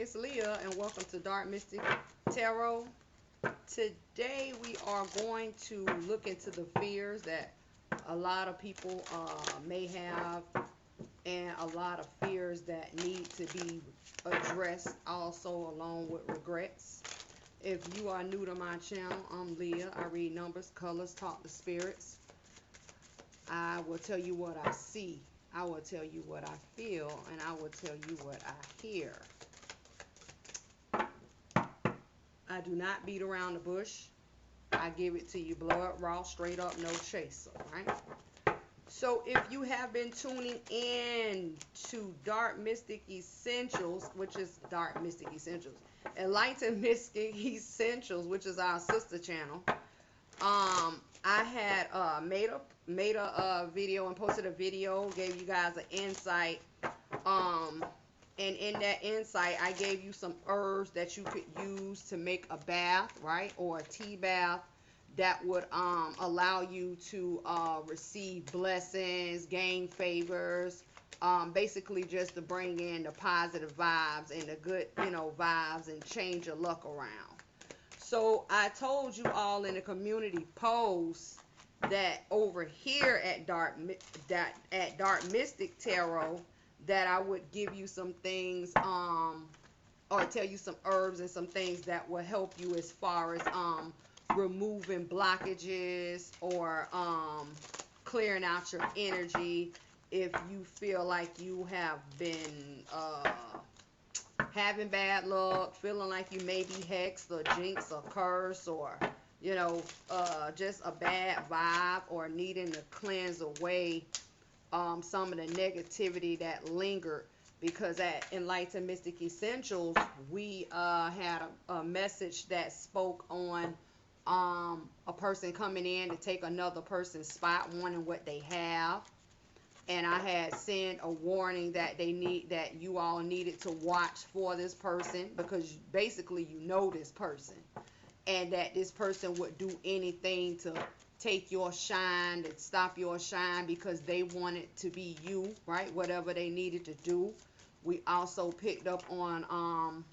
it's Leah, and welcome to Dark Mystic Tarot. Today we are going to look into the fears that a lot of people may have, and a lot of fears that need to be addressed also, along with regrets. If you are new to my channel, I'm Leah. I read numbers, colors, talk to spirits. I will tell you what I see. I will tell you what I feel, and I will tell you what I hear. I do not beat around the bush. I give it to you blood raw, straight up, no chaser, right? So if you have been tuning in to Dark Mystic Essentials, which is Dark Mystic Essentials, Enlightened Mystic Essentials, which is our sister channel, I had made a video and posted a video, gave you guys an insight, and in that insight I gave you some herbs that you could use to make a bath, right, or a tea bath that would allow you to receive blessings, gain favors, basically just to bring in the positive vibes and the good, vibes, and change your luck around. So I told you all in the community post that over here at Dark Mystic Tarot that I would give you some things, or tell you some herbs and some things that will help you as far as removing blockages or clearing out your energy if you feel like you have been having bad luck, feeling like you may be hexed or jinxed or cursed, or just a bad vibe, or needing to cleanse away some of the negativity that lingered. Because at Enlightened Mystic Essentials, we had a message that spoke on a person coming in to take another person's spot, wanting what they have. And I had sent a warning that that you all needed to watch for this person, because basically you know this person, and that this person would do anything to take your shine, to stop your shine, because they wanted to be you, right? Whatever they needed to do. We also picked up on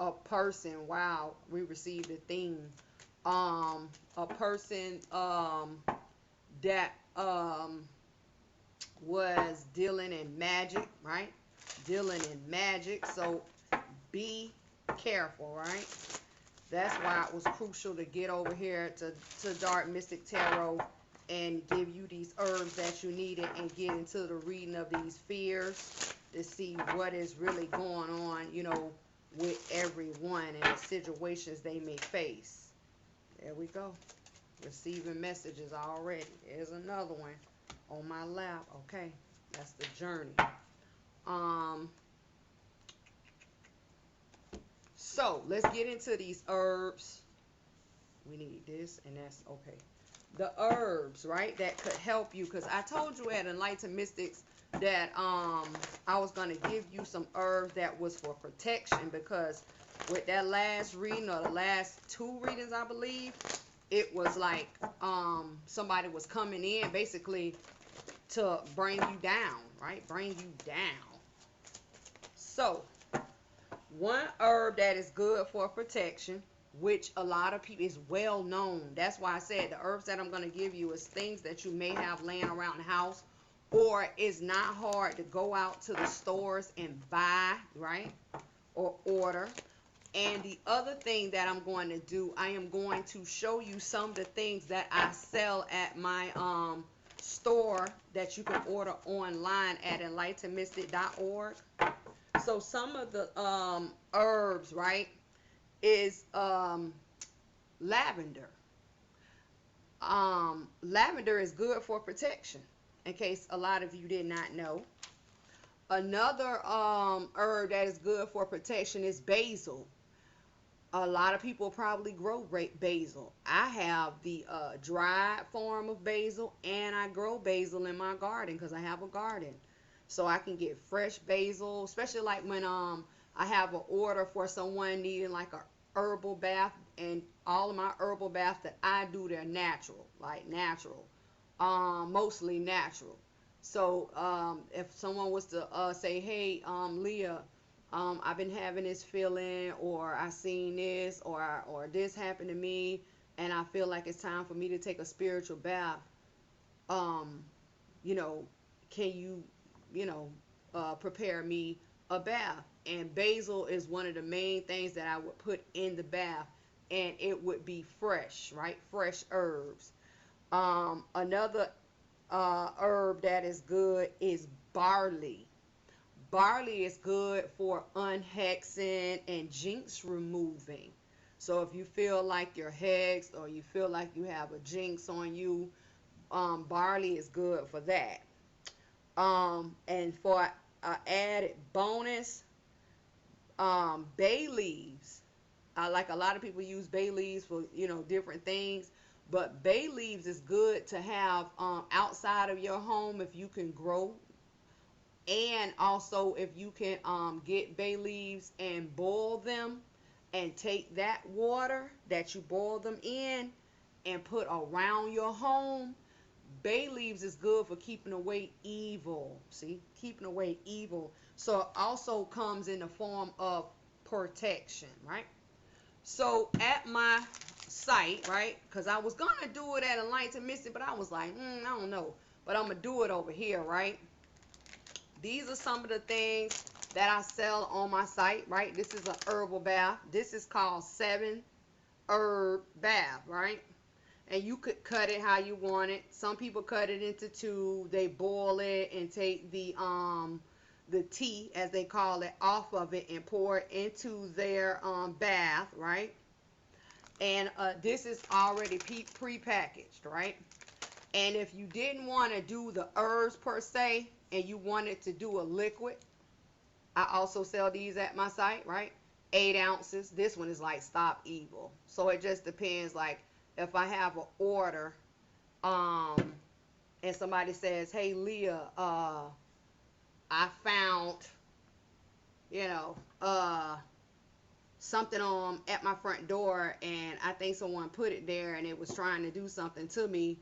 a person. Wow, we received a theme. A person that was dealing in magic, right? Dealing in magic. So be careful, right? That's why it was crucial to get over here to Dark Mystic Tarot and give you these herbs that you needed, and get into the reading of these fears to see what is really going on, with everyone and the situations they may face. There we go. Receiving messages already. There's another one on my lap. Okay, that's the journey. So let's get into these herbs. We need this, and that's okay. The herbs, right, that could help you, because I told you at Enlightened Mystics that I was going to give you some herbs that was for protection, because with that last reading, or the last two readings, I believe, it was like somebody was coming in basically to bring you down, right? Bring you down. So one herb that is good for protection, which a lot of people, is well known. That's why I said the herbs that I'm going to give you is things that you may have laying around the house, or it's not hard to go out to the stores and buy, right, or order. And the other thing that I'm going to do, I am going to show you some of the things that I sell at my store that you can order online at enlightenedmystic.org. So some of the herbs, right, is lavender. Lavender is good for protection, in case a lot of you did not know. Another herb that is good for protection is basil. A lot of people probably grow basil. I have the dried form of basil, and I grow basil in my garden because I have a garden. So I can get fresh basil, especially like when I have an order for someone needing like a herbal bath, and all of my herbal baths that I do, they're natural, like natural, mostly natural. So if someone was to say, hey, Leah, I've been having this feeling, or I seen this, or this happened to me, and I feel like it's time for me to take a spiritual bath. Um, you know, can you, you know, prepare me a bath? And basil is one of the main things that I would put in the bath, and it would be fresh, right? Fresh herbs. Another herb that is good is barley. Barley is good for unhexing and jinx removing. So if you feel like you're hexed, or you feel like you have a jinx on you, barley is good for that. And for an added bonus, bay leaves. I like, a lot of people use bay leaves for, different things, but bay leaves is good to have outside of your home if you can grow. And also, if you can get bay leaves and boil them, and take that water that you boil them in and put around your home. Bay leaves is good for keeping away evil. See, keeping away evil. So it also comes in the form of protection, right? So at my site, right, because I was gonna do it at Enlightened Mystic, but I was like, I don't know, but I'm gonna do it over here, right? These are some of the things that I sell on my site, right? This is an herbal bath. This is called 7 herb bath, right? And you could cut it how you want it. Some people cut it into 2. They boil it and take the tea, as they call it, off of it and pour it into their bath, right? And this is already pre-packaged, right? And if you didn't want to do the herbs per se, and you wanted to do a liquid, I also sell these at my site, right? 8 ounces. This one is like Stop Evil. So it just depends, like, if I have an order, and somebody says, hey, Leah, I found, you know, something on at my front door, and I think someone put it there and it was trying to do something to me.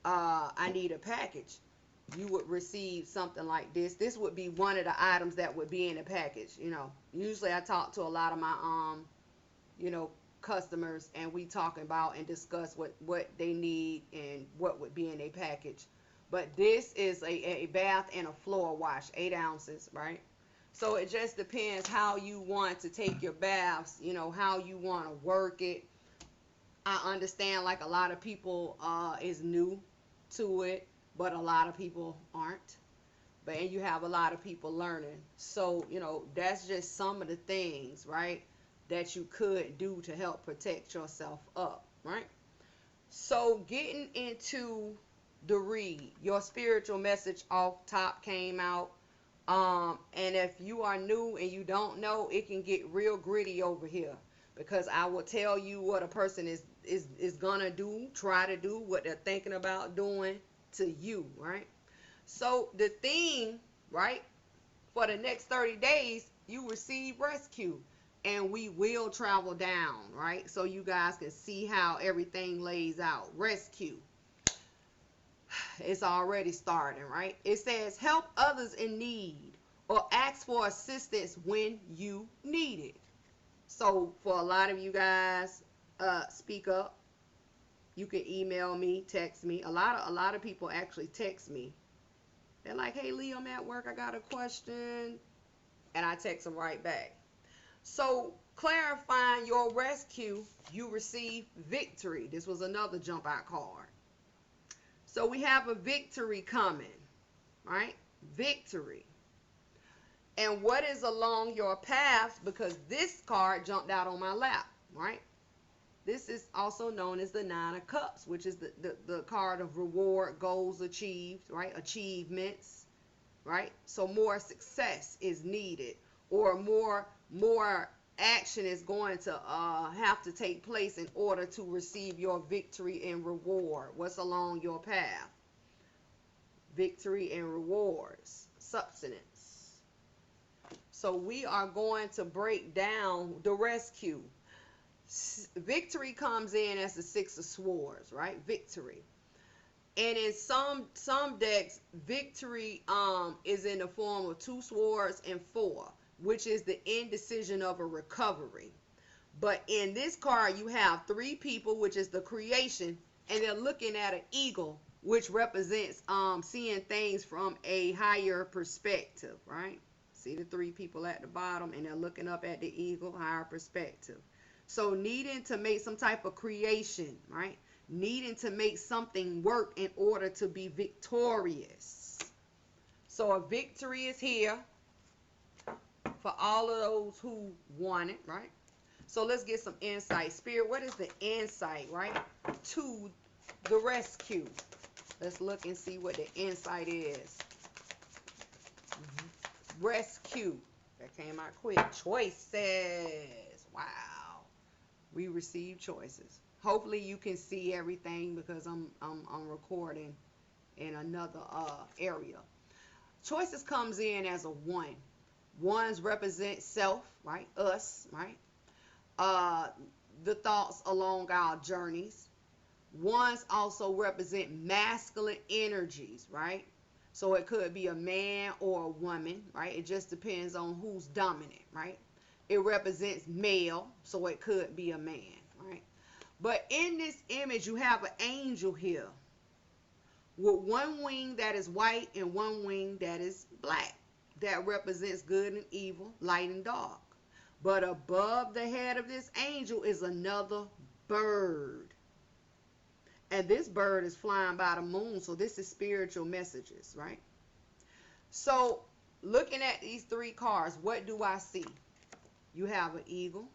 I need a package. You would receive something like this. This would be one of the items that would be in the package. Usually I talk to a lot of my customers, and we talk about and discuss what they need and what would be in a package. But this is a bath and a floor wash, 8 ounces, right? So it just depends how you want to take your baths, how you want to work it. I understand, like, a lot of people is new to it, but a lot of people aren't. And you have a lot of people learning. So, that's just some of the things, right, that you could do to help protect yourself up, right? So getting into the read, your spiritual message off top came out. And if you are new and you don't know, it can get real gritty over here, because I will tell you what a person is gonna do, try to do what they're thinking about doing to you, right? So the theme, right, for the next 30 days, you receive rescue, and we will travel down, right? So you guys can see how everything lays out. Rescue. It's already starting, right? It says help others in need, or ask for assistance when you need it. So for a lot of you guys, speak up. You can email me, text me. A lot of people actually text me. They're like, hey, Lee, I'm at work, I got a question. And I text them right back. So clarifying your rescue, you receive victory. This was another jump out card. So we have a victory coming, right? Victory. And what is along your path, because this card jumped out on my lap, right? This is also known as the 9 of Cups, which is the card of reward, goals achieved, right? Achievements, right? So more success is needed, or more action is going to have to take place in order to receive your victory and reward. What's along your path? Victory and rewards, substance. So we are going to break down the rescue. Victory comes in as the 6 of Swords, right? Victory. And in some decks, victory is in the form of 2 swords and 4. which is the indecision of a recovery. But in this card, you have 3 people, which is the creation, and they're looking at an eagle, which represents seeing things from a higher perspective, right? See the 3 people at the bottom, and they're looking up at the eagle, higher perspective. So needing to make some type of creation, right? Needing to make something work in order to be victorious. So a victory is here for all of those who want it, right? So let's get some insight. Spirit, what is the insight, right, to the rescue? Let's look and see what the insight is. Rescue. That came out quick. Choices. Wow. We receive choices. Hopefully you can see everything because I'm recording in another area. Choices comes in as a 1. Ones represent self, right? Us, right? The thoughts along our journeys. Ones also represent masculine energies, right? So it could be a man or a woman, right? It just depends on who's dominant, right? It represents male, so it could be a man, right? But in this image, you have an angel here with 1 wing that is white and 1 wing that is black. That represents good and evil, light and dark. But above the head of this angel is another bird. And this bird is flying by the moon, so this is spiritual messages, right? So looking at these 3 cards, what do I see? You have an eagle,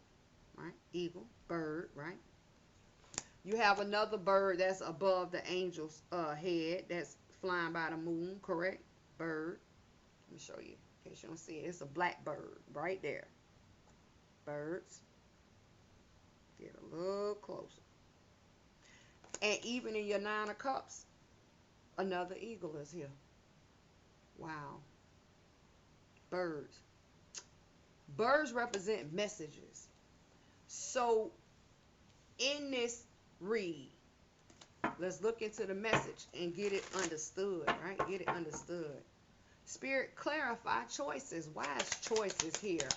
right? Eagle, bird, right? You have another bird that's above the angel's head that's flying by the moon, correct? Bird. Let me show you in case you don't see it. It's a black bird right there. Birds. Get a little closer. And even in your 9 of cups, another eagle is here. Wow. Birds. Birds represent messages. So in this read, let's look into the message and get it understood, right? Get it understood. Spirit, clarify choices. Why is choices here?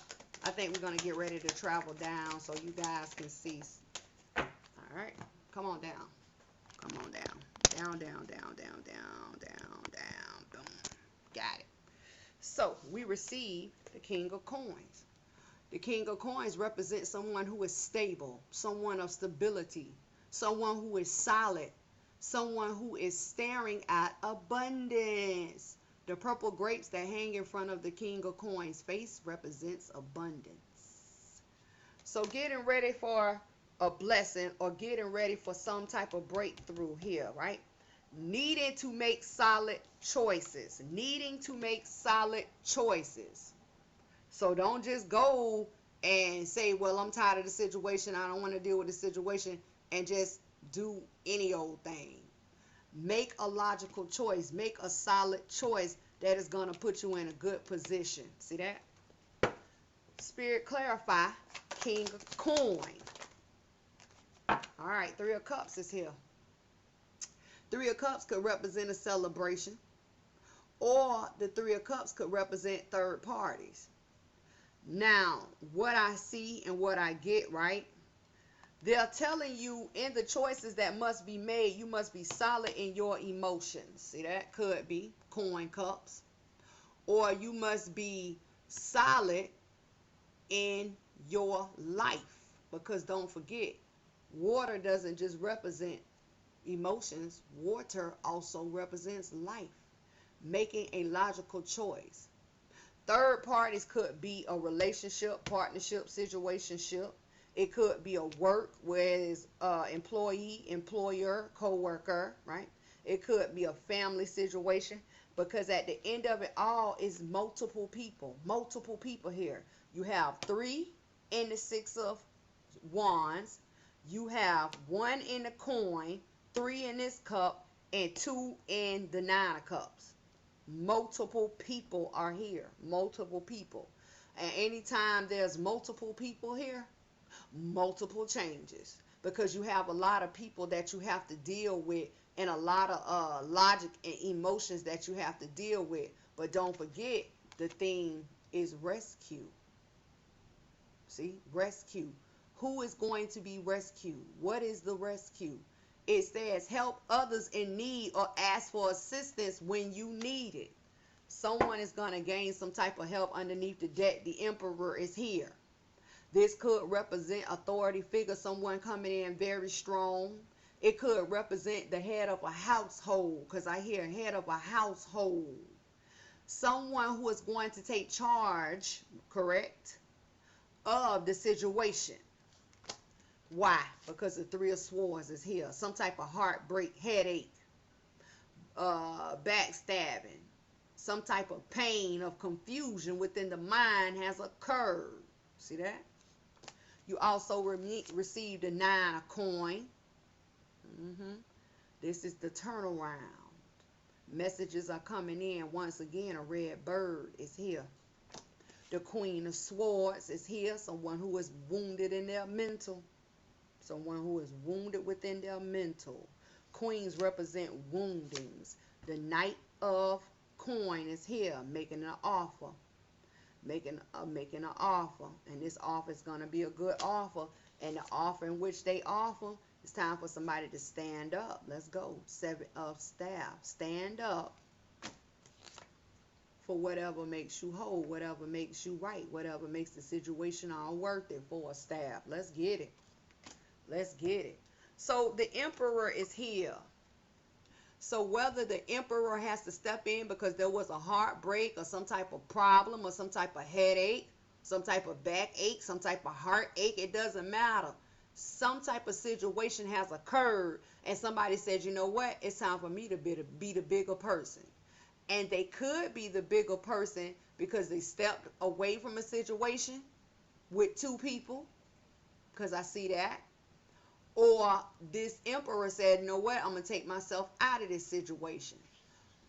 I think we're going to get ready to travel down so you guys can see. All right. Come on down. Come on down. Down, down, down, down, down, down, down. Boom. Got it. So we receive the King of Coins. The King of Coins represents someone who is stable, someone of stability, someone who is solid, someone who is staring at abundance. The purple grapes that hang in front of the King of Coins face represents abundance. So getting ready for a blessing or getting ready for some type of breakthrough here, right? Needing to make solid choices. Needing to make solid choices. So don't just go and say, well, I'm tired of the situation. I don't want to deal with the situation, and just do any old thing. Make a logical choice. Make a solid choice that is going to put you in a good position. See that? Spirit, clarify. King of Coin. All right, 3 of Cups is here. 3 of Cups could represent a celebration, or the 3 of Cups could represent third parties. Now, what I see and what I get, right? They're telling you in the choices that must be made, you must be solid in your emotions. See, that could be coin cups. Or you must be solid in your life. Because don't forget, water doesn't just represent emotions. Water also represents life. Making a logical choice. Third parties could be a relationship, partnership, situationship. It could be a work where it's employee, employer, co-worker, right? It could be a family situation, because at the end of it all is multiple people here. You have 3 in the 6 of Wands. You have 1 in the coin, 3 in this cup, and 2 in the 9 of Cups. Multiple people are here. Multiple people. And anytime there's multiple people here, multiple changes. Because you have a lot of people that you have to deal with, and a lot of logic and emotions that you have to deal with. But don't forget, the theme is rescue. See, rescue. Who is going to be rescued? What is the rescue? It says help others in need or ask for assistance when you need it. Someone is going to gain some type of help underneath the deck. The Emperor is here. This could represent authority figure, someone coming in very strong. It could represent the head of a household, because I hear head of a household. Someone who is going to take charge, correct, of the situation. Why? Because the Three of Swords is here. Some type of heartbreak, headache, backstabbing, some type of pain, of confusion within the mind has occurred. See that? You also received a 9 of coin. This is the turnaround. Messages are coming in. Once again, a red bird is here. The Queen of Swords is here. Someone who is wounded in their mental. Someone who is wounded within their mental. Queens represent woundings. The Knight of Coin is here, making an offer. Making an offer. And this offer is going to be a good offer. And the offer in which they offer, it's time for somebody to stand up. Let's go. 7 of Staff. Stand up for whatever makes you whole, whatever makes you right, whatever makes the situation all worth it for a staff. Let's get it. Let's get it. So the Emperor is here. So whether the Emperor has to step in because there was a heartbreak or some type of problem or some type of headache, some type of backache, some type of heartache, it doesn't matter. Some type of situation has occurred and somebody said, you know what, it's time for me to be the bigger person. And they could be the bigger person because they stepped away from a situation with 2 people, because I see that. Or this Emperor said, you know what, I'm going to take myself out of this situation.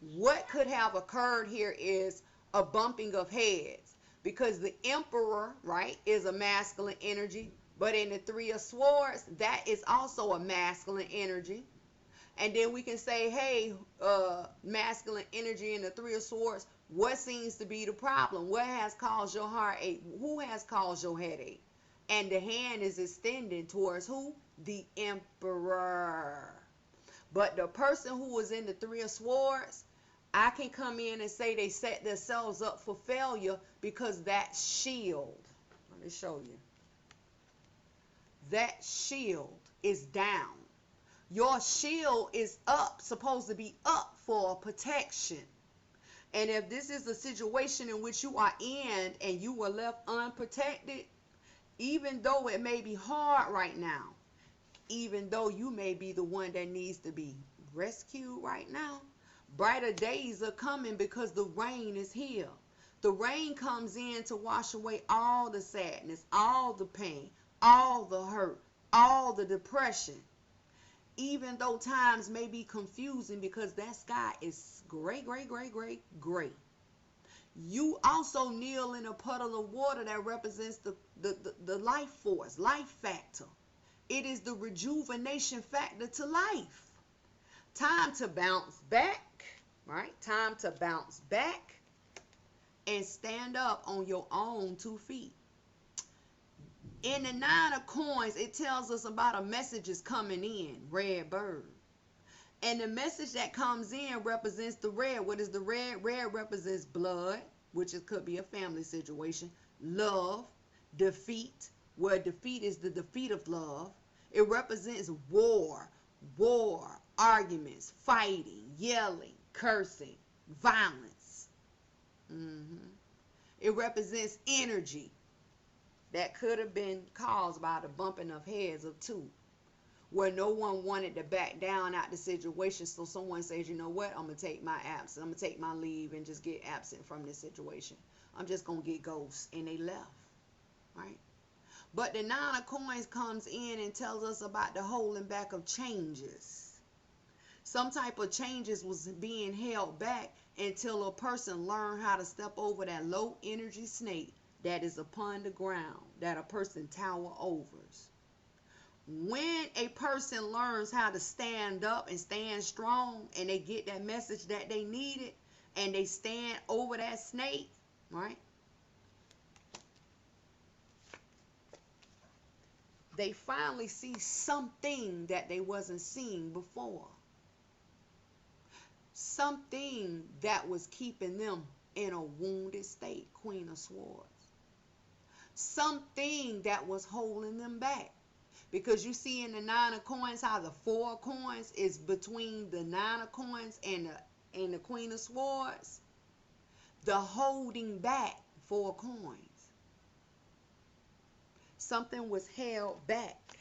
What could have occurred here is a bumping of heads, because the Emperor, right, is a masculine energy. But in the Three of Swords, that is also a masculine energy. And then we can say, hey, masculine energy in the Three of Swords, what seems to be the problem? What has caused your heartache? Who has caused your headache? And the hand is extended towards who? The Emperor. But the person who was in the Three of Swords, I can come in and say they set themselves up for failure because that shield, let me show you. That shield is down. Your shield is up, supposed to be up for protection. And if this is a situation in which you are in and you were left unprotected, even though it may be hard right now, even though you may be the one that needs to be rescued right now, brighter days are coming because the rain is here. The rain comes in to wash away all the sadness, all the pain, all the hurt, all the depression. Even though times may be confusing because that sky is gray, gray, gray, gray, gray. You also kneel in a puddle of water that represents the life force, life factor. It is the rejuvenation factor to life. Time to bounce back, right? Time to bounce back and stand up on your own 2 feet. In the 9 of Coins, it tells us about a message is coming in, red bird. And the message that comes in represents the red. What is the red? Red represents blood, which it could be a family situation, love, defeat, where defeat is the defeat of love. It represents war, arguments, fighting, yelling, cursing, violence. It represents energy that could have been caused by the bumping of heads of 2, where no one wanted to back down out the situation. So someone says, you know what, I'm going to take my absence. I'm going to take my leave and just get absent from this situation. I'm just going to get ghosts. And they left, right? But the 9 of Coins comes in and tells us about the holding back of changes. Some type of changes was being held back until a person learned how to step over that low energy snake that is upon the ground, that a person tower overs. When a person learns how to stand up and stand strong, and they get that message that they needed, and they stand over that snake, right? they finally see something that they wasn't seeing before. Something that was keeping them in a wounded state, Queen of Swords. Something that was holding them back. Because you see in the Nine of Coins how the Four of Coins is between the Nine of Coins and the Queen of Swords. The holding back Four of Coins. Something was held back.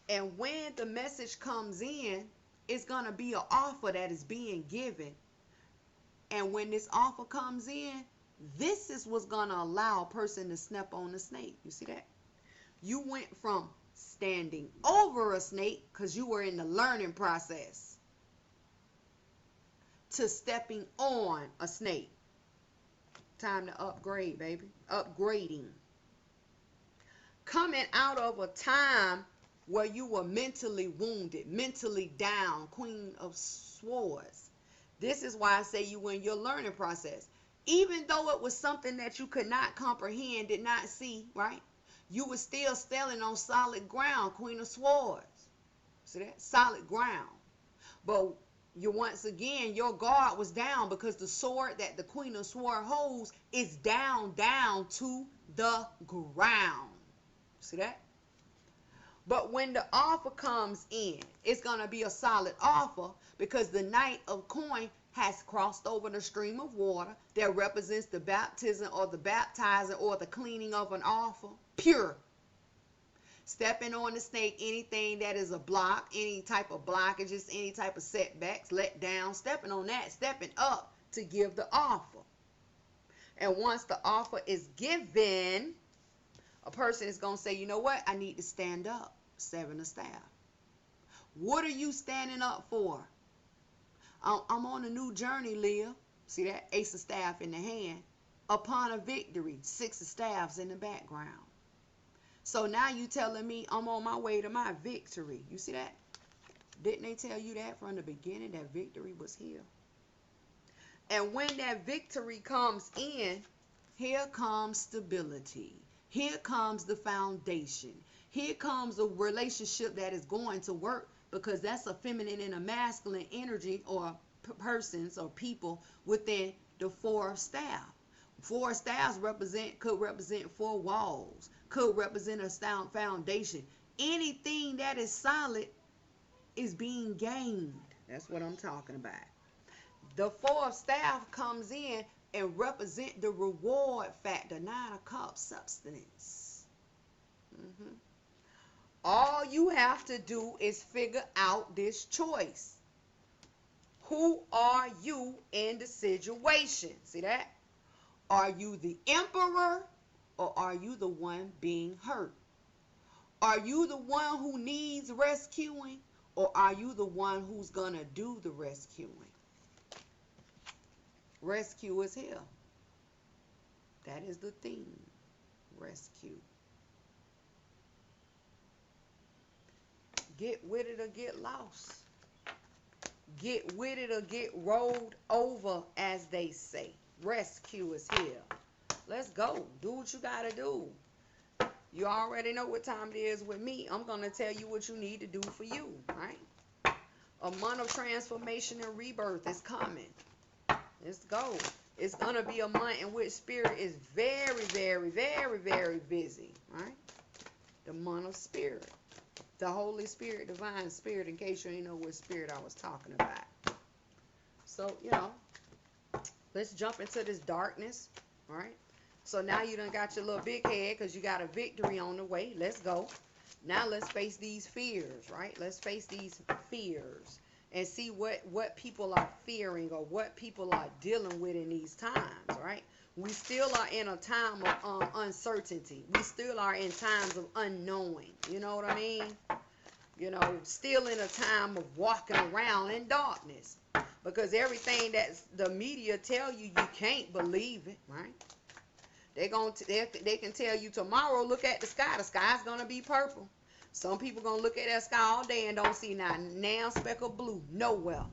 And when the message comes in, it's going to be an offer that is being given. And when this offer comes in, this is what's going to allow a person to step on the snake. You see that? You went from standing over a snake because you were in the learning process to stepping on a snake. Time to upgrade, baby. Upgrading. Coming out of a time where you were mentally wounded, mentally down, Queen of Swords. This is why I say you were in your learning process. Even though it was something that you could not comprehend, did not see, right? You were still standing on solid ground, Queen of Swords. See that? Solid ground. But once again, your guard was down because the sword that the Queen of Swords holds is down to the ground. See that? But when the offer comes in, it's going to be a solid offer because the Knight of Coin has crossed over the stream of water that represents the baptism or the baptizing or the cleaning of an offer. Pure. Stepping on the snake, anything that is a block, any type of blockages, any type of setbacks, let down, stepping on that, stepping up to give the offer. And once the offer is given, a person is going to say, you know what? I need to stand up. Seven of Staff. What are you standing up for? I'm on a new journey, Leah. See that? Ace of Staff in the hand. Upon a victory. Six of Staffs in the background. So now you telling me I'm on my way to my victory. You see that? Didn't they tell you that from the beginning, that victory was here? And when that victory comes in, here comes stability. Here comes the foundation. Here comes a relationship that is going to work because that's a feminine and a masculine energy or persons or people within the Four of Staff. Four of Staffs could represent four walls, could represent a sound foundation. Anything that is solid is being gained. That's what I'm talking about. The Four of Staff comes in and represent the reward factor. Nine of Cups, substance. All you have to do is figure out this choice. Who are you in the situation? See that? Are you the emperor or are you the one being hurt? Are you the one who needs rescuing or are you the one who's going to do the rescuing? Rescue is here. That is the theme. Rescue. Get with it or get lost. Get with it or get rolled over, as they say. Rescue is here. Let's go. Do what you got to do. You already know what time it is with me. I'm going to tell you what you need to do for you, right? A month of transformation and rebirth is coming. Let's go. It's going to be a month in which spirit is very, very, very, very busy, right? The month of spirit. The Holy Spirit, Divine Spirit, in case you didn't know what spirit I was talking about. So, let's jump into this darkness, all right? So now you done got your little big head because you got a victory on the way. Let's go. Now let's face these fears, right? Let's face these fears and see what people are fearing or what people are dealing with in these times, right? We still are in a time of uncertainty. We still are in times of unknowing. You know what I mean? Still in a time of walking around in darkness. Because everything that the media tell you, you can't believe it, right? They can tell you tomorrow, look at the sky. The sky's going to be purple. Some people going to look at that sky all day and don't see not now speck of blue nowhere.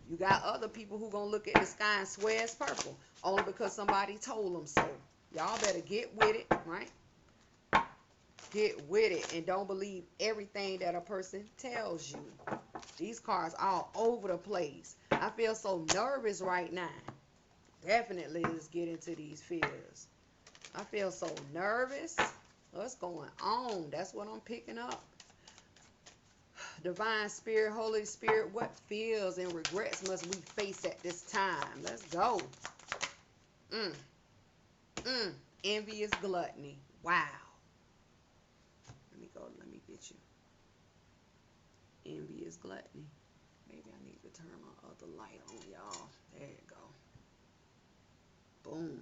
You got other people who going to look at the sky and swear it's purple. Only because somebody told them so. Y'all better get with it, right? Get with it and don't believe everything that a person tells you. These cards all over the place. I feel so nervous right now. Definitely let's get into these fears. I feel so nervous. What's going on? That's what I'm picking up. Divine Spirit, Holy Spirit, what fears and regrets must we face at this time? Let's go. Envious gluttony. Wow. Let me go. Let me get you. Envious gluttony. Maybe I need to turn my other light on, y'all. There you go. Boom.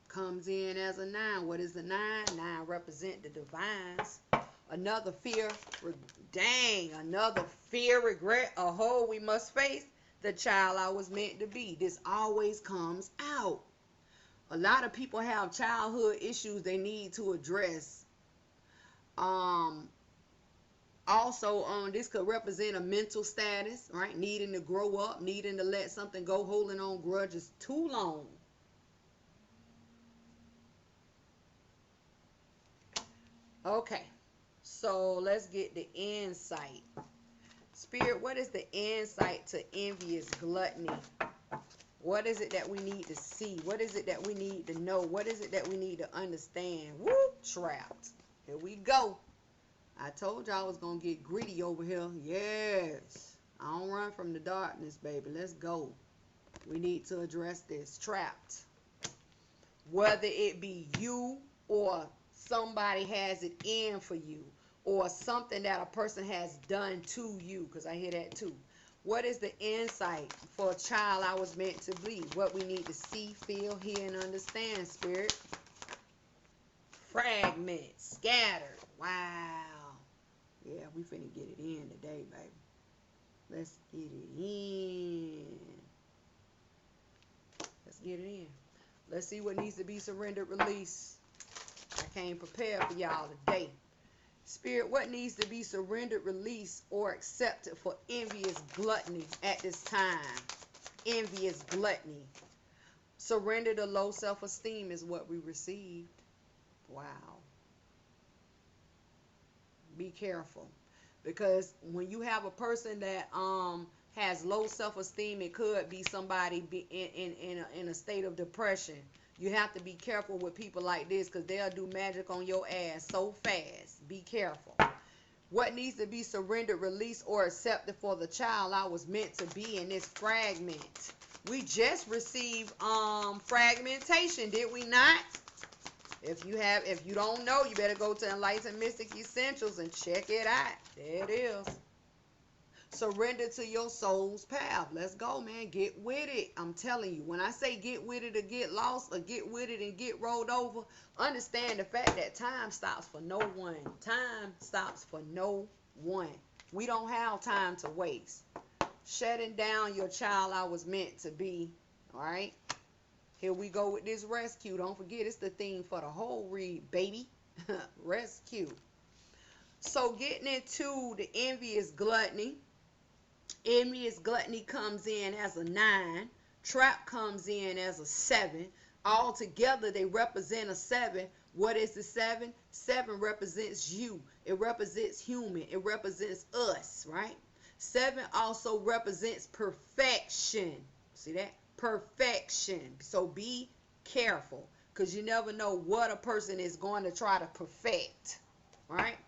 Comes in as a 9. What is the 9? 9 represent the divines. Another fear. Dang. Another fear, regret, a hole we must face. The child I was meant to be. This always comes out. A lot of people have childhood issues they need to address. Also, this could represent a mental status, right? Needing to grow up, needing to let something go, holding on grudges too long. Okay, so let's get the insight. Spirit, what is the insight to envious gluttony? What is it that we need to see? What is it that we need to know? What is it that we need to understand? Whoop, trapped. Here we go. I told y'all I was going to get gritty over here. Yes. I don't run from the darkness, baby. Let's go. We need to address this. Trapped. Whether it be you or somebody has it in for you, or something that a person has done to you, because I hear that too. What is the insight for a child I was meant to be? What we need to see, feel, hear, and understand, Spirit. Fragment, scattered. Wow. Yeah, we finna get it in today, baby. Let's get it in. Let's get it in. Let's see what needs to be surrendered, released. I came prepared for y'all today. Spirit, what needs to be surrendered, released, or accepted for envious gluttony at this time? Envious gluttony. Surrender to low self-esteem is what we received. Wow. Be careful. Because when you have a person that has low self-esteem, it could be somebody in a state of depression. You have to be careful with people like this, because they'll do magic on your ass so fast. Be careful. What needs to be surrendered, released, or accepted for the child I was meant to be in this fragment? We just received fragmentation, did we not? If you don't know, you better go to Enlightened Mystic Essentials and check it out. There it is. Surrender to your soul's path. Let's go, man. Get with it. I'm telling you, when I say get with it or get lost or get with it and get rolled over, understand the fact that time stops for no one. Time stops for no one. We don't have time to waste. Shutting down your child I was meant to be. All right? Here we go with this rescue. Don't forget, it's the theme for the whole read, baby. Rescue. So getting into the envious gluttony. Envious gluttony comes in as a 9. Trap comes in as a 7. All together, they represent a 7. What is the 7? 7 represents you. It represents human. It represents us, right? 7 also represents perfection. See that? Perfection. So be careful, because you never know what a person is going to try to perfect, right?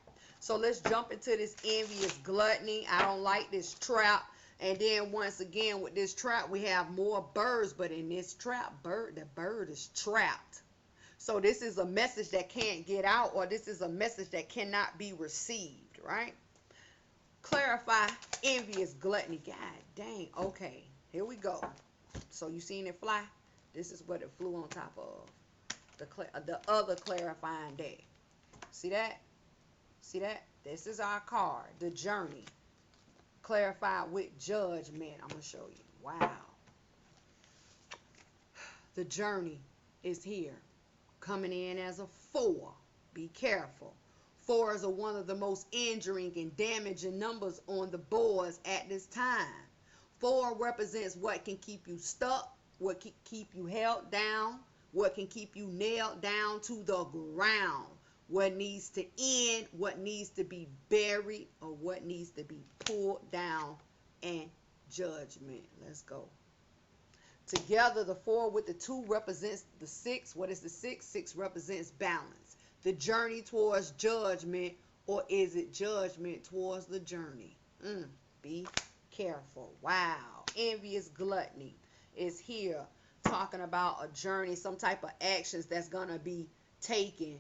So let's jump into this envious gluttony. I don't like this trap. And then once again with this trap, we have more birds. But in this trap, the bird is trapped. So this is a message that can't get out, or this is a message that cannot be received, right? Clarify envious gluttony. God dang. Okay, here we go. So you seen it fly? This is what it flew on top of. The other clarifying deck. See that? See that? This is our card, the journey. Clarified with judgment. I'm going to show you. Wow. The journey is here. Coming in as a 4. Be careful. 4s are one of the most injuring and damaging numbers on the boards at this time. 4 represents what can keep you stuck, what can keep you held down, what can keep you nailed down to the ground. what needs to end, what needs to be buried, or what needs to be pulled down, and judgment. Let's go. Together, the 4 with the 2 represents the 6. What is the 6? 6 represents balance. The journey towards judgment, or is it judgment towards the journey? Be careful. Wow. Envious gluttony is here talking about a journey, some type of actions that's going to be taken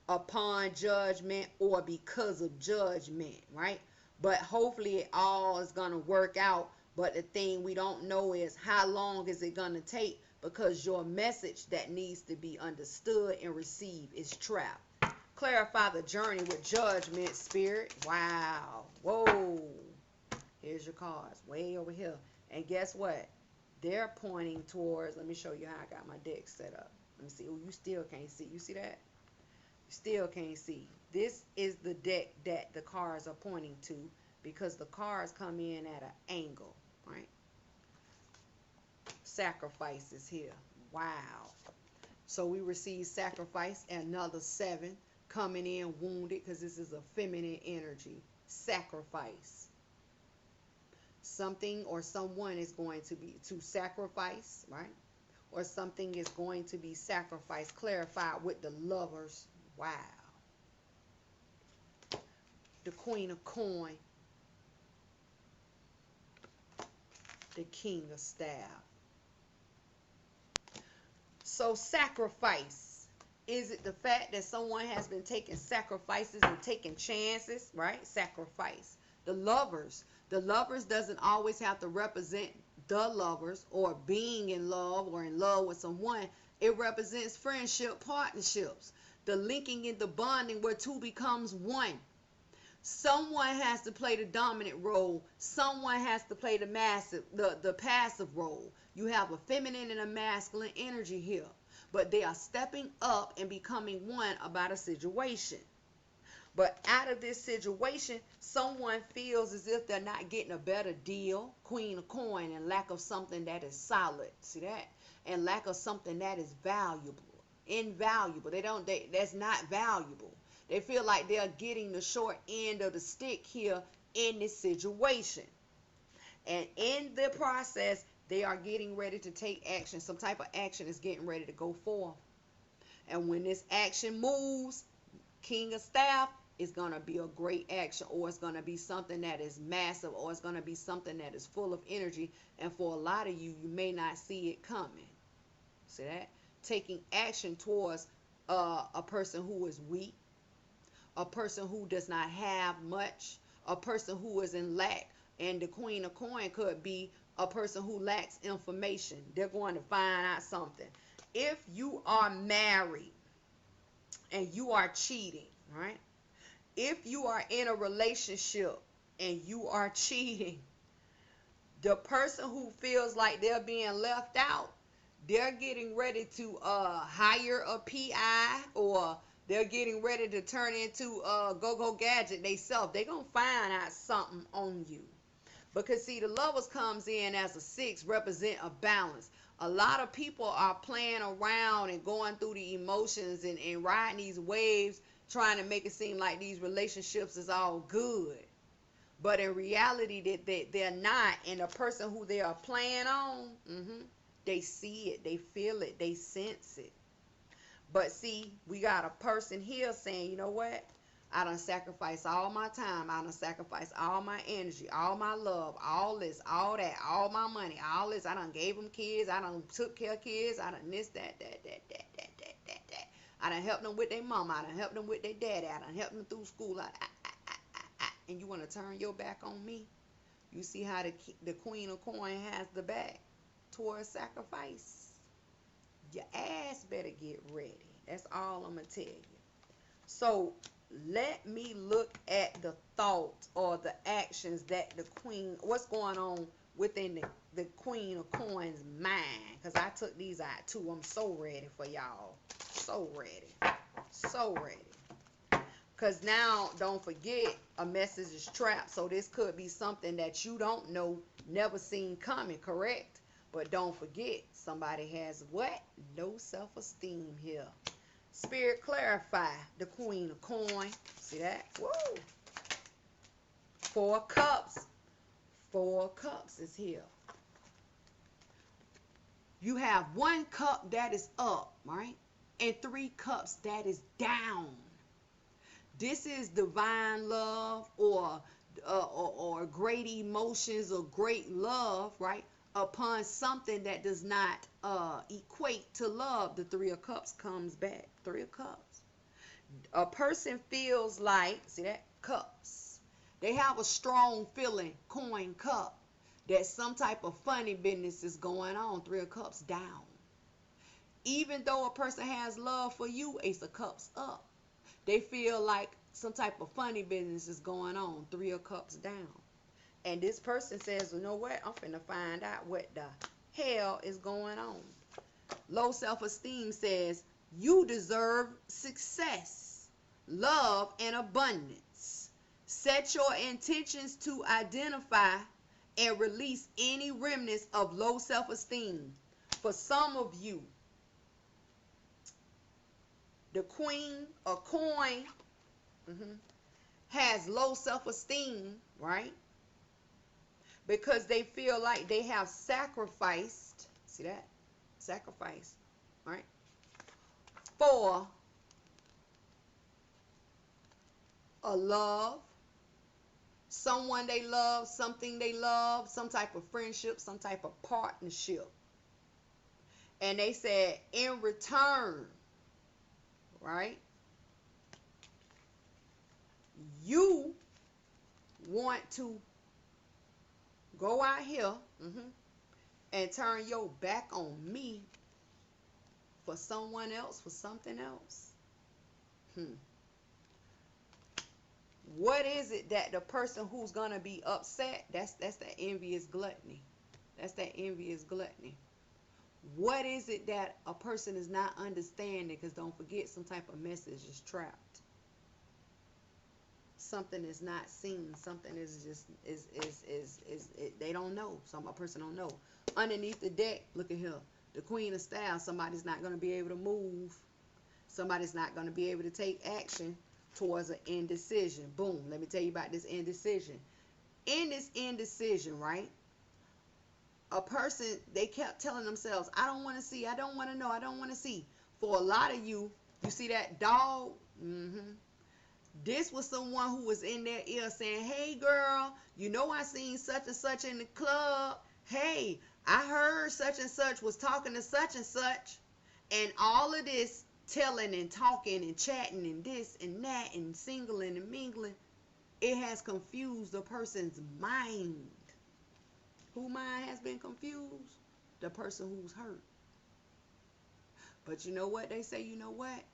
upon judgment or because of judgment, right? But hopefully it all is going to work out. But the thing we don't know is how long is it going to take, because your message that needs to be understood and received is trapped. Clarify the journey with judgment, spirit. Wow. Whoa. Here's your cards way over here. And guess what? They're pointing towards, let me show you how I got my deck set up. Let me see. Oh, you still can't see. You see that? You still can't see. This is the deck that the cards are pointing to, because the cards come in at an angle, right? Sacrifice is here. Wow. So we receive sacrifice, and another 7 coming in wounded, because this is a feminine energy. Sacrifice. Something or someone is going to sacrifice, right? Or something is going to be sacrificed. Clarified with the Lovers. Wow. The Queen of Coin. The King of Staff. So sacrifice. Is it the fact that someone has been taking sacrifices and taking chances, right? Sacrifice. The Lovers. The Lovers doesn't always have to represent the lovers or being in love or in love with someone. It represents friendship, partnerships. The linking and the bonding where 2 becomes 1. Someone has to play the dominant role. Someone has to play the passive role. You have a feminine and a masculine energy here. But they are stepping up and becoming one about a situation. But out of this situation, someone feels as if they're not getting a better deal. Queen of Coin, and lack of something that is solid. See that? And lack of something that is valuable. Invaluable. That's not valuable. They feel like they're getting the short end of the stick here in this situation. And in the process, they are getting ready to take action. Some type of action is getting ready to go forth. And when this action moves, King of Staff, is going to be a great action, or it's going to be something that is massive, or it's going to be something that is full of energy. And for a lot of you, you may not see it coming. See that? Taking action towards a person who is weak, a person who does not have much, a person who is in lack. And the Queen of Coin could be a person who lacks information. They're going to find out something. If you are married and you are cheating, right? If you are in a relationship and you are cheating, the person who feels like they're being left out, they're getting ready to hire a PI, or they're getting ready to turn into a go-go gadget themselves. They're going to find out something on you. Because see, the Lovers comes in as a 6, represent a balance. A lot of people are playing around and going through the emotions and riding these waves, trying to make it seem like these relationships is all good. But in reality, they're not. And the person who they are playing on, they see it, they feel it, they sense it. But see, we got a person here saying, you know what? I done sacrificed all my time. I done sacrificed all my energy, all my love, all this, all that, all my money, all this. I done gave them kids. I done took care of kids. I done this, that. I done helped them with their mama. I done helped them with their daddy. I done helped them through school. And you want to turn your back on me? You see how the Queen of Coin has the back towards sacrifice? Your ass better get ready. That's all I'm going to tell you. So let me look at the thoughts or the actions that the Queen, what's going on within the Queen of Coins mind. Because I took these out too. I'm so ready for y'all. So ready. So ready. Because now, don't forget, a message is trapped. So this could be something that you don't know, never seen coming, correct? But don't forget, somebody has what? No self-esteem here. Spirit, clarify the Queen of Coins. See that? Woo! 4 cups. 4 cups is here. You have 1 cup that is up, right? And 3 cups that is down. This is divine love or great emotions or great love, right? Upon something that does not equate to love. The 3 of Cups comes back. 3 of Cups. A person feels like, see that? Cups. They have a strong feeling, coin cup, that some type of funny business is going on. 3 of Cups down. Even though a person has love for you, Ace of Cups up. They feel like some type of funny business is going on. 3 of Cups down. And this person says, you know what? I'm finna find out what the hell is going on. Low self-esteem says, you deserve success, love, and abundance. Set your intentions to identify and release any remnants of low self-esteem. For some of you, the Queen of Coin has low self-esteem, right? Because they feel like they have sacrificed, see that? Sacrifice, right? For a love, someone they love, something they love, some type of friendship, some type of partnership. And they said, in return, right? You want to go out here and turn your back on me for someone else, for something else. What is it that the person who's going to be upset, that's that envious gluttony. That's that envious gluttony. What is it that a person is not understanding? Because don't forget, some type of message is trapped. Something is not seen. Something is just they don't know. A person don't know. Underneath the deck, look at here. The Queen of Staffs. Somebody's not going to be able to move. Somebody's not going to be able to take action towards an indecision. Boom. Let me tell you about this indecision. In this indecision, right? A person, they kept telling themselves, I don't want to see, I don't want to know, I don't want to see. For a lot of you, you see that dog? This was someone who was in their ear saying, hey girl, you know I seen such and such in the club. Hey, I heard such and such was talking to such and such. And all of this telling and talking and chatting and this and that and singling and mingling, it has confused the person's mind. Whose mind has been confused? The person who's hurt. But you know what they say? You know what?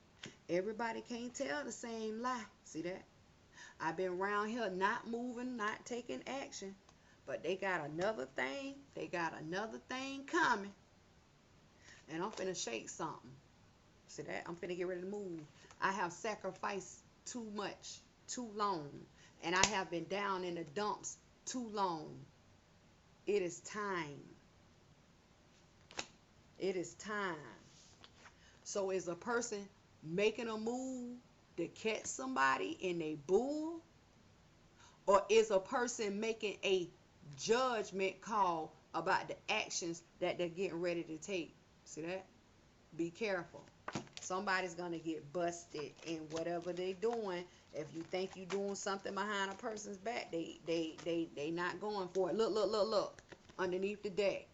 Everybody can't tell the same lie. See that? I've been around here not moving, not taking action. But they got another thing. They got another thing coming. And I'm finna shake something. See that? I'm finna get ready to move. I have sacrificed too much, too long. And I have been down in the dumps too long. It is time. It is time. So is a person making a move to catch somebody in a bull? Or is a person making a judgment call about the actions that they're getting ready to take? See that? Be careful. Somebody's going to get busted in whatever they're doing. If you think you're doing something behind a person's back, they not going for it. Look, look, look, look. Underneath the deck.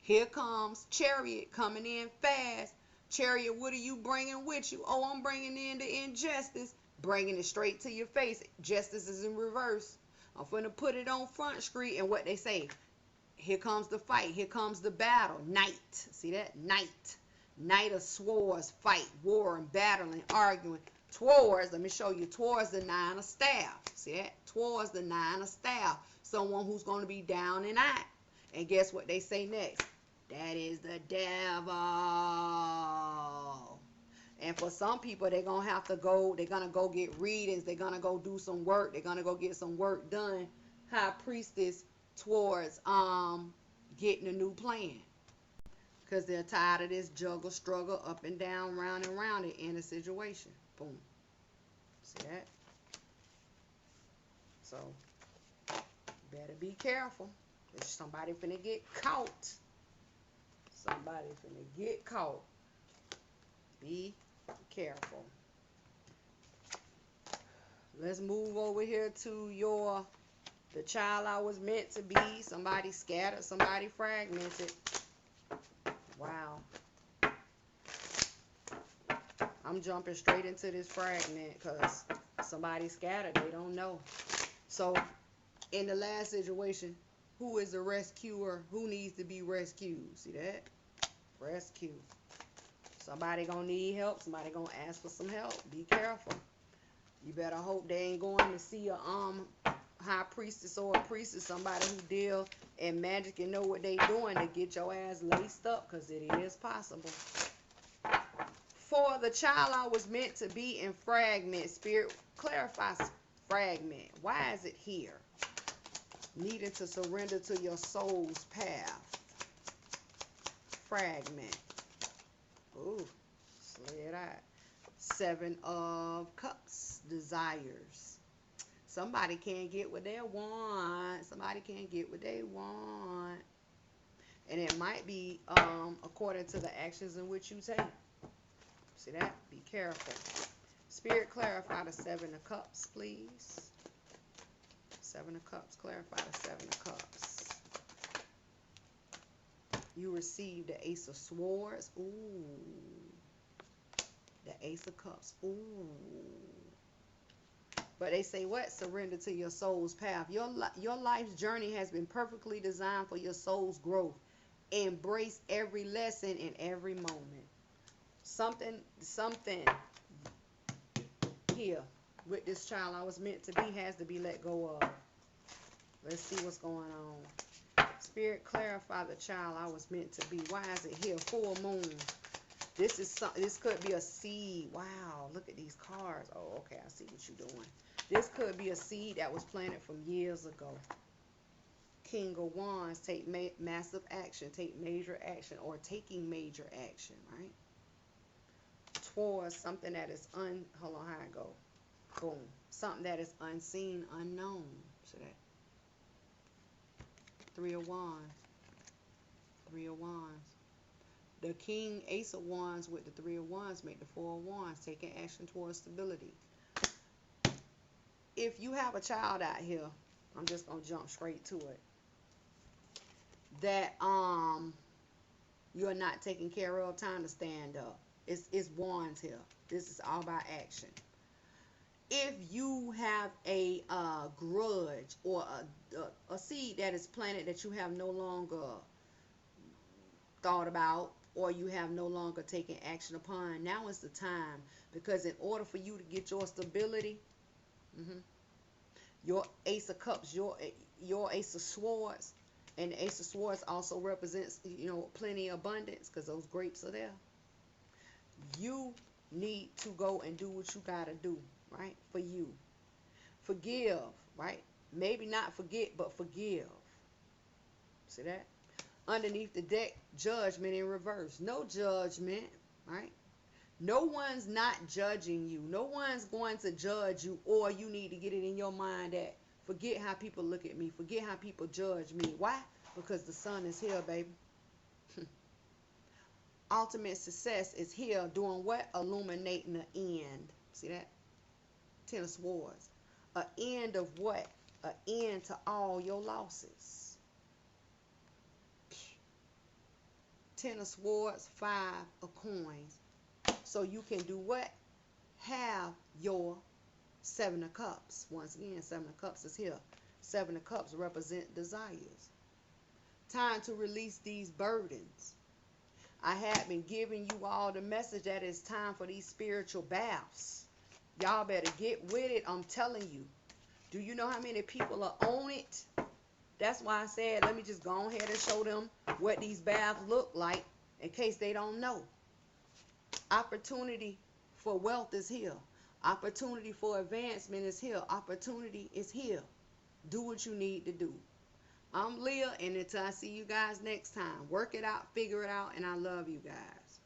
Here comes Chariot coming in fast. Chariot, what are you bringing with you? Oh, I'm bringing in the injustice. Bringing it straight to your face. Justice is in reverse. I'm going to put it on front street. And what they say, here comes the fight. Here comes the battle. Night. See that? Night. Knight of Swords, fight, warring, battling, arguing. Towards, let me show you, towards the 9 of Staff. See that? Towards the 9 of Staff. Someone who's going to be down and out. And guess what they say next? That is the devil. And for some people, they're going to have to go, they're going to go get readings. They're going to go do some work. They're going to go get some work done. High Priestess towards getting a new plan. because they're tired of this juggle, struggle, up and down, round and round it in a situation. Boom. See that? So, better be careful. If somebody finna get caught. Somebody finna get caught. Be careful. Let's move over here to the child I was meant to be. Somebody scattered, somebody fragmented. Wow. I'm jumping straight into this fragment because somebody scattered. They don't know. So, in the last situation, who is the rescuer? Who needs to be rescued? See that? Rescue. Somebody gonna need help. Somebody gonna ask for some help. Be careful. You better hope they ain't going to see a high priestess or a priestess, somebody who deal in magic and know what they doing to get your ass laced up, because it is possible. For the child I was meant to be in fragment, Spirit clarifies fragment. Why is it here? Needing to surrender to your soul's path. Fragment. Ooh, slid out. 7 of Cups. Desires. Somebody can't get what they want. Somebody can't get what they want. And it might be according to the actions in which you take. See that? Be careful. Spirit, clarify the 7 of Cups, please. 7 of Cups. Clarify the 7 of Cups. You receive the Ace of Swords. Ooh. The Ace of Cups. Ooh. But they say what? Surrender to your soul's path. Your life's journey has been perfectly designed for your soul's growth. Embrace every lesson in every moment. Something here with this child I was meant to be has to be let go of. Let's see what's going on. Spirit, clarify the child I was meant to be. Why is it here? Full moon. This could be a seed. Wow, look at these cards. Oh, okay, I see what you're doing. This could be a seed that was planted from years ago. King of Wands, take massive action, take major action, or taking major action, right? Towards something that is hold on, how I go? Boom. Something that is unseen, unknown. See that? 3 of Wands. 3 of Wands. The King, Ace of Wands with the 3 of Wands make the 4 of Wands, taking action towards stability. If you have a child out here, I'm just going to jump straight to it, that you're not taking care of, time to stand up. It's Wands here. This is all about action. If you have a grudge or a seed that is planted that you have no longer thought about, or you have no longer taken action upon, now is the time. Because in order for you to get your stability, your Ace of Cups, your Ace of Swords, and the Ace of Swords also represents, plenty of abundance, because those grapes are there. You need to go and do what you got to do, right? For you. Forgive, right? Maybe not forget, but forgive. See that? Underneath the deck, judgment in reverse. No judgment, right? No one's not judging you. No one's going to judge you, or you need to get it in your mind that forget how people look at me. Forget how people judge me. Why? Because the sun is here, baby. Ultimate success is here doing what? Illuminating the end. See that? 10 of Swords. An end of what? An end to all your losses. 10 of Swords, 5 of Coins. So you can do what? Have your 7 of Cups. Once again, 7 of Cups is here. 7 of Cups represent desires. Time to release these burdens. I have been giving you all the message that it's time for these spiritual baths. Y'all better get with it. I'm telling you. Do you know how many people are on it? That's why I said, let me just go ahead and show them what these baths look like in case they don't know. Opportunity for wealth is here. Opportunity for advancement is here. Opportunity is here. Do what you need to do. I'm Leah, and until I see you guys next time, work it out, figure it out, and I love you guys.